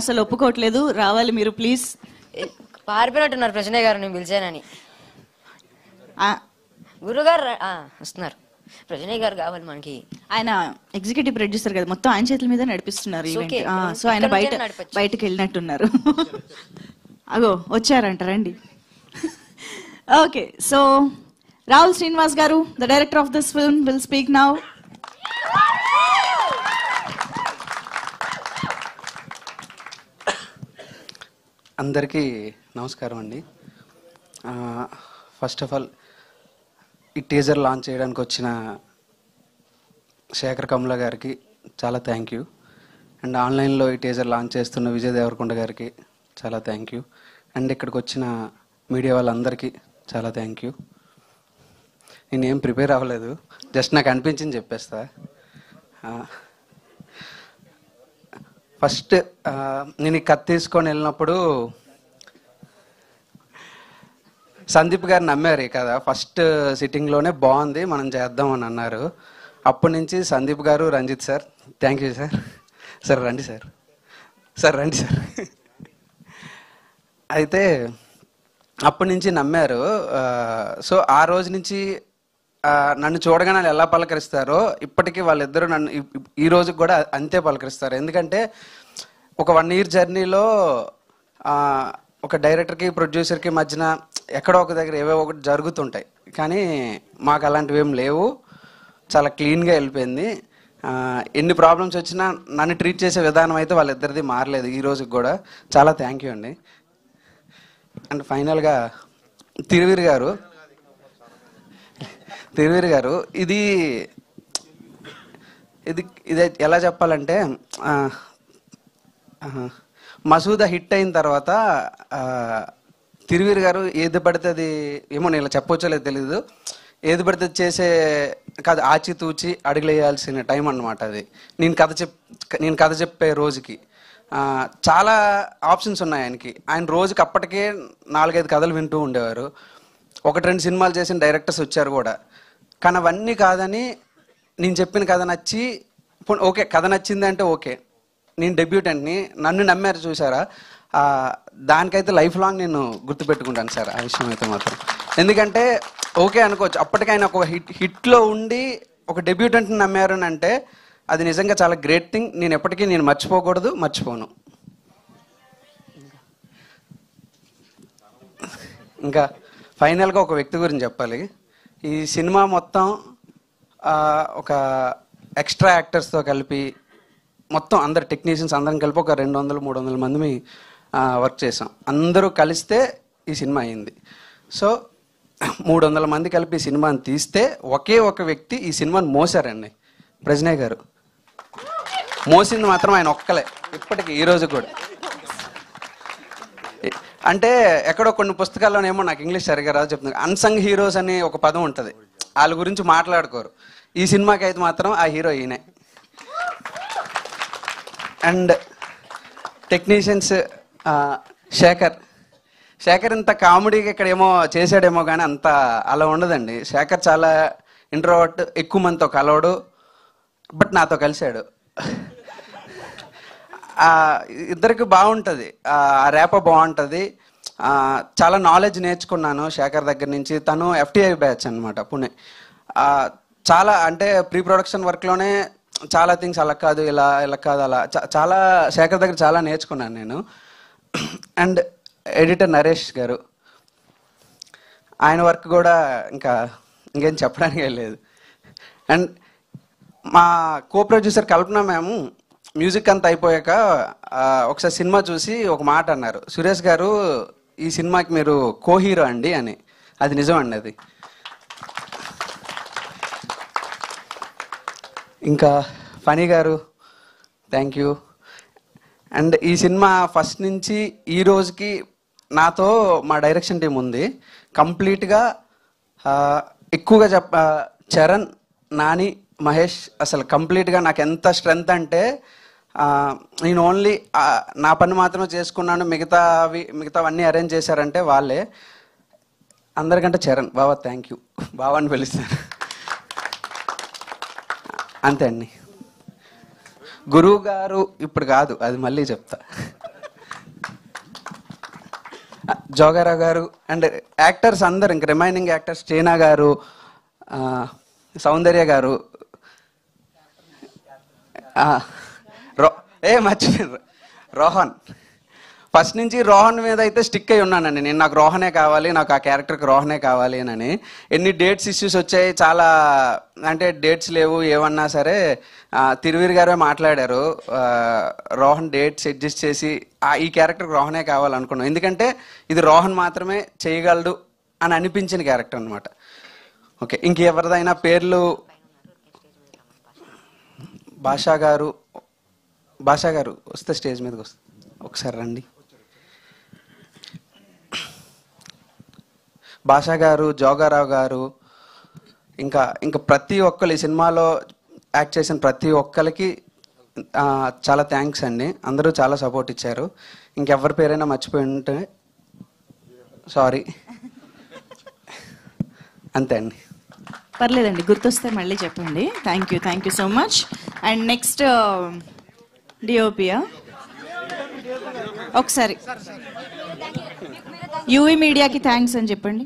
అసలు ఒప్పుకోవట్లేదు, రావాలి మీరు ప్లీజ్. పారిపోయినట్టున్నారు ప్రజనయ్య గారు నేను పిలిచానని. గురుగారు వస్తున్నారు, ప్రజనయ్య గారు కావాలి మనకి. ఆయన ఎగ్జిక్యూటివ్ ప్రొడ్యూసర్ కదా, మొత్తం ఆయన చేతుల మీద నడిపిస్తున్నారు ఈవెంట్. సో ఆయన బయటకు వెళ్ళినట్టున్నారు. అగో వచ్చారంట, రండి. ఓకే, సో రాహుల్ శ్రీనివాస్ గారు, the director of this film, will speak now. అందరికీ నమస్కారం అండి. ఫస్ట్ ఆఫ్ ఆల్ ఈ టీజర్ లాంచ్ చేయడానికి వచ్చిన శేఖర్ కమల గారికి చాలా థ్యాంక్ యూ. అండ్ ఆన్లైన్లో ఈ టీజర్ లాంచ్ చేస్తున్న విజయ్ దేవరకొండ గారికి చాలా థ్యాంక్ యూ. అండ్ ఇక్కడికి వచ్చిన మీడియా వాళ్ళందరికీ చాలా థ్యాంక్ యూ. నేనేం ప్రిపేర్ అవ్వలేదు, జస్ట్ నాకు అనిపించింది చెప్పేస్తా. ఫస్ట్ నేను ఈ కథ తీసుకొని వెళ్ళినప్పుడు సందీప్ గారు నమ్మారు కదా, ఫస్ట్ సిట్టింగ్లోనే బాగుంది మనం చేద్దామని అన్నారు. అప్పటి నుంచి సందీప్ గారు, Ranjith sir, thank you sir. Sir రండి సార్, సార్ రండి సార్. అయితే అప్పటి నుంచి నమ్మారు. సో ఆ రోజు నుంచి నన్ను చూడగానే వాళ్ళు ఎలా పలకరిస్తారో ఇప్పటికీ వాళ్ళిద్దరూ నన్ను ఈ రోజుకి కూడా అంతే పలకరిస్తారు. ఎందుకంటే ఒక 1 year జర్నీలో ఒక డైరెక్టర్కి ప్రొడ్యూసర్కి మధ్యన ఎక్కడో ఒక దగ్గర ఏవో ఒకటి జరుగుతుంటాయి, కానీ మాకు అలాంటివి ఏం లేవు. చాలా క్లీన్గా వెళ్ళిపోయింది. ఎన్ని ప్రాబ్లమ్స్ వచ్చినా నన్ను ట్రీట్ చేసే విధానం అయితే వాళ్ళిద్దరిది మారలేదు ఈ రోజుకి కూడా. చాలా థ్యాంక్ యూ అండి. అండ్ ఫైనల్గా తిరువీర్ గారు ఇది ఎలా చెప్పాలంటే, మసూదా హిట్ అయిన తర్వాత తిరువీర్ గారు ఏది పడితే అది, ఏమో నేను ఇలా చెప్పవచ్చో లేదు తెలీదు, ఏది పడితే చేసే కాదు, ఆచితూచి అడుగులేయాల్సిన టైం అన్నమాట అది. నేను కథ చెప్పే రోజుకి చాలా ఆప్షన్స్ ఉన్నాయి ఆయనకి. ఆయన రోజుకి అప్పటికే 4-5 కథలు వింటూ ఉండేవారు. 1-2 సినిమాలు చేసిన డైరెక్టర్స్ వచ్చారు కూడా. కానీ అవన్నీ కాదని నేను చెప్పిన కథ నచ్చి, ఓకే కథ నచ్చింది అంటే ఓకే, నేను డెబ్యూటెంట్ని, నన్ను నమ్మారు చూసారా, దానికైతే లైఫ్ లాంగ్ నేను గుర్తుపెట్టుకుంటాను సార్ ఆ విషయం అయితే మాత్రం. ఎందుకంటే ఓకే అనుకోవచ్చు, అప్పటికైనా ఒక హిట్లో ఉండి ఒక డెబ్యూటెంట్ని నమ్మారు అని అంటే అది నిజంగా చాలా గ్రేట్ థింగ్. నేను ఎప్పటికీ మర్చిపోకూడదు, మర్చిపోను. ఇంకా ఫైనల్గా ఒక వ్యక్తి గురించి చెప్పాలి. ఈ సినిమా మొత్తం ఒక ఎక్స్ట్రా యాక్టర్స్తో కలిపి మొత్తం అందరు టెక్నీషియన్స్ అందరం కలిపి ఒక 200-300 మంది వర్క్ చేసాం. అందరూ కలిస్తే ఈ సినిమా అయింది. సో 300 మంది కలిపి ఈ సినిమాని తీస్తే ఒకే ఒక వ్యక్తి ఈ సినిమాని మోసారండి, ప్రజనయ్య గారు. మోసింది మాత్రం ఆయన ఒక్కలే ఇప్పటికి ఈ రోజు కూడా. అంటే ఎక్కడో కొన్ని పుస్తకాల్లోనేమో, నాకు ఇంగ్లీష్ సరిగా రాదు చెప్తున్నారు, అన్సంగ్ హీరోస్ అని ఒక పదం ఉంటుంది, వాళ్ళ గురించి మాట్లాడుకోరు. ఈ సినిమాకి అయితే మాత్రం ఆ హీరో ఈయనే. అండ్ టెక్నీషియన్స్ శేఖర్ ఇంత కామెడీగా ఇక్కడేమో చేశాడేమో కానీ అంత అలా ఉండదండి. శేఖర్ చాలా ఇంట్రోవర్ట్, ఎక్కువ మందితో కలవడు, బట్ నాతో కలిశాడు. ఇద్దరికి బాగుంటుంది, ఆ రేప బాగుంటుంది. చాలా నాలెడ్జ్ నేర్చుకున్నాను శేఖర్ దగ్గర నుంచి. తను FTI బ్యాచ్ అనమాట, పుణె. చాలా అంటే ప్రీ ప్రొడక్షన్ వర్క్లోనే చాలా థింగ్స్ అలా కాదు, ఇలా కాదు, అలా చాలా శేఖర్ దగ్గర చాలా నేర్చుకున్నాను నేను. అండ్ ఎడిటర్ నరేష్ గారు, ఆయన వర్క్ కూడా ఇంకేం చెప్పడానికి లేదు. అండ్ మా కో ప్రొడ్యూసర్ కల్పన మేము మ్యూజిక్ అంతా అయిపోయాక ఒకసారి సినిమా చూసి ఒక మాట అన్నారు, సురేష్ గారు ఈ సినిమాకి మీరు కో హీరో అండి అని. అది నిజం అండి. అది ఇంకా ఫనీ గారు, థ్యాంక్ యూ. అండ్ ఈ సినిమా ఫస్ట్ నుంచి ఈ రోజుకి నాతో మా డైరెక్షన్ టీం ఉంది కంప్లీట్గా. ఎక్కువగా చరణ్, నాని, మహేష్ అసలు కంప్లీట్గా నాకు ఎంత స్ట్రెంగ్త్ అంటే, నేను ఓన్లీ నా పని మాత్రమే చేసుకున్నాను, మిగతావన్నీ అరేంజ్ చేశారంటే వాళ్ళే. అందరికంటే చరణ్ బావా, థ్యాంక్ యూ, బావా అని పిలుస్తారు అంతే అండి. గురువు గారు ఇప్పుడు కాదు, అది మళ్ళీ చెప్తా. జోగారావు గారు అండ్ యాక్టర్స్ అందరు, ఇంక రిమైనింగ్ యాక్టర్స్ చైనా గారు, సౌందర్య గారు, మర్చిపోయారు రోహన్. ఫస్ట్ నుంచి రోహన్ మీద అయితే స్టిక్ అయి ఉన్నానండి నేను. నాకు రోహనే కావాలి, నాకు ఆ క్యారెక్టర్కి రోహనే కావాలి అని. ఎన్ని డేట్స్ ఇష్యూస్ వచ్చాయి, చాలా అంటే డేట్స్ లేవు ఏమన్నా సరే తిరువీర్ గారే మాట్లాడారు, రోహన్ డేట్స్ అడ్జస్ట్ చేసి ఈ క్యారెక్టర్కి రోహనే కావాలనుకున్నాం. ఎందుకంటే ఇది రోహన్ మాత్రమే చేయగలడు అని అనిపించిన క్యారెక్టర్ అనమాట. ఓకే, ఇంకెవరిదైనా పేర్లు? భాషా గారు వస్తే స్టేజ్ మీదకి వస్తే ఒకసారి రండి. భాషా గారు, జోగారావు గారు, ఇంకా ప్రతి ఒక్కరు ఈ సినిమాలో యాక్ట్ చేసిన ప్రతి ఒక్కరికి చాలా థ్యాంక్స్ అండి. అందరూ చాలా సపోర్ట్ ఇచ్చారు. ఇంకెవరి పేరైనా మర్చిపోయి ఉంటే సారీ. అంతే అండి. పర్లేదండి, గుర్తొస్తే మళ్ళీ చెప్పండి. Thank you so much. And next డిఓపియా ఒకసారి యూవీ మీడియాకి థ్యాంక్స్ అని చెప్పండి.